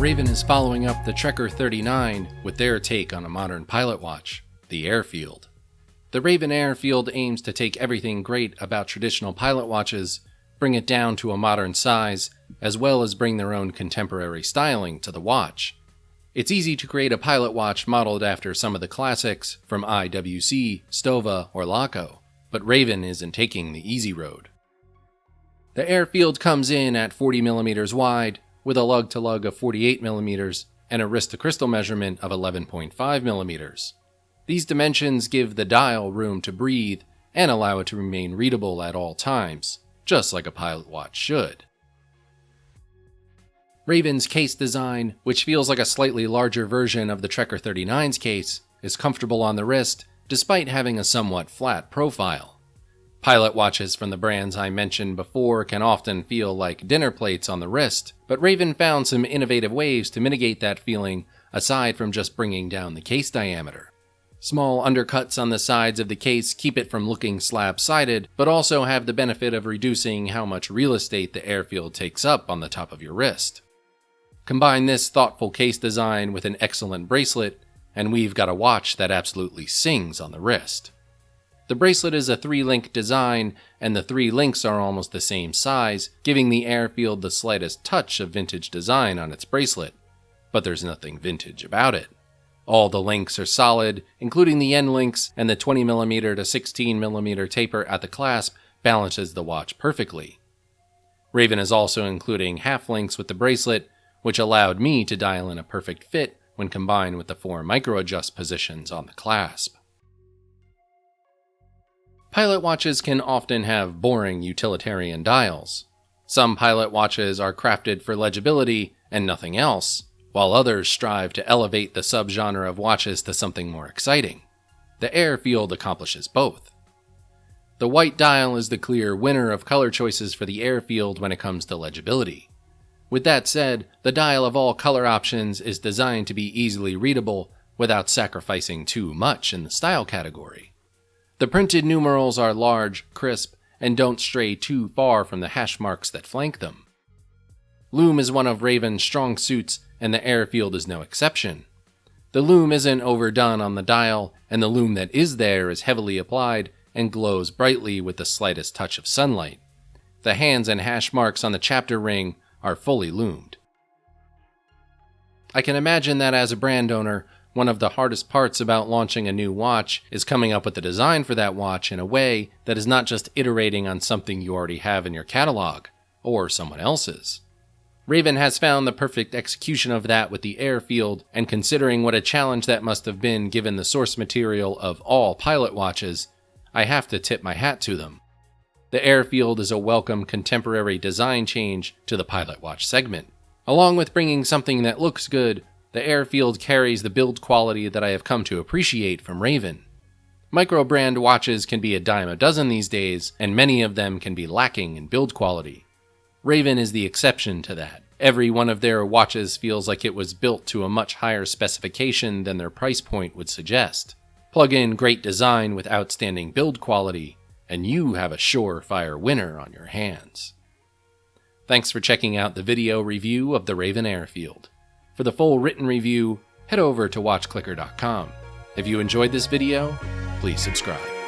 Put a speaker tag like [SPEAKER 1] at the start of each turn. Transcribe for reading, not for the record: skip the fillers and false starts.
[SPEAKER 1] Raven is following up the Trekker 39 with their take on a modern pilot watch, the Airfield. The Raven Airfield aims to take everything great about traditional pilot watches, bring it down to a modern size, as well as bring their own contemporary styling to the watch. It's easy to create a pilot watch modeled after some of the classics from IWC, Stowa, or Laco, but Raven isn't taking the easy road. The Airfield comes in at 40mm wide, with a lug-to-lug of 48mm and a wrist-to-crystal measurement of 11.5mm. These dimensions give the dial room to breathe and allow it to remain readable at all times, just like a pilot watch should. Raven's case design, which feels like a slightly larger version of the Trekker 39's case, is comfortable on the wrist despite having a somewhat flat profile. Pilot watches from the brands I mentioned before can often feel like dinner plates on the wrist, but Raven found some innovative ways to mitigate that feeling aside from just bringing down the case diameter. Small undercuts on the sides of the case keep it from looking slab-sided, but also have the benefit of reducing how much real estate the Airfield takes up on the top of your wrist. Combine this thoughtful case design with an excellent bracelet, and we've got a watch that absolutely sings on the wrist. The bracelet is a 3-link design, and the 3 links are almost the same size, giving the Airfield the slightest touch of vintage design on its bracelet. But there's nothing vintage about it. All the links are solid, including the end links, and the 20mm to 16mm taper at the clasp balances the watch perfectly. Raven is also including half links with the bracelet, which allowed me to dial in a perfect fit when combined with the 4 micro-adjust positions on the clasp. Pilot watches can often have boring utilitarian dials. Some pilot watches are crafted for legibility and nothing else, while others strive to elevate the subgenre of watches to something more exciting. The Airfield accomplishes both. The white dial is the clear winner of color choices for the Airfield when it comes to legibility. With that said, the dial of all color options is designed to be easily readable without sacrificing too much in the style category. The printed numerals are large, crisp, and don't stray too far from the hash marks that flank them. Lume is one of Raven's strong suits, and the Airfield is no exception. The lume isn't overdone on the dial, and the lume that is there is heavily applied and glows brightly with the slightest touch of sunlight. The hands and hash marks on the chapter ring are fully lumed. I can imagine that as a brand owner, one of the hardest parts about launching a new watch is coming up with the design for that watch in a way that is not just iterating on something you already have in your catalog, or someone else's. Raven has found the perfect execution of that with the Airfield, and considering what a challenge that must have been given the source material of all pilot watches, I have to tip my hat to them. The Airfield is a welcome contemporary design change to the pilot watch segment. Along with bringing something that looks good, the Airfield carries the build quality that I have come to appreciate from Raven. Micro-brand watches can be a dime a dozen these days, and many of them can be lacking in build quality. Raven is the exception to that. Every one of their watches feels like it was built to a much higher specification than their price point would suggest. Plug in great design with outstanding build quality, and you have a surefire winner on your hands. Thanks for checking out the video review of the Raven Airfield. For the full written review, head over to watchclicker.com. If you enjoyed this video, please subscribe.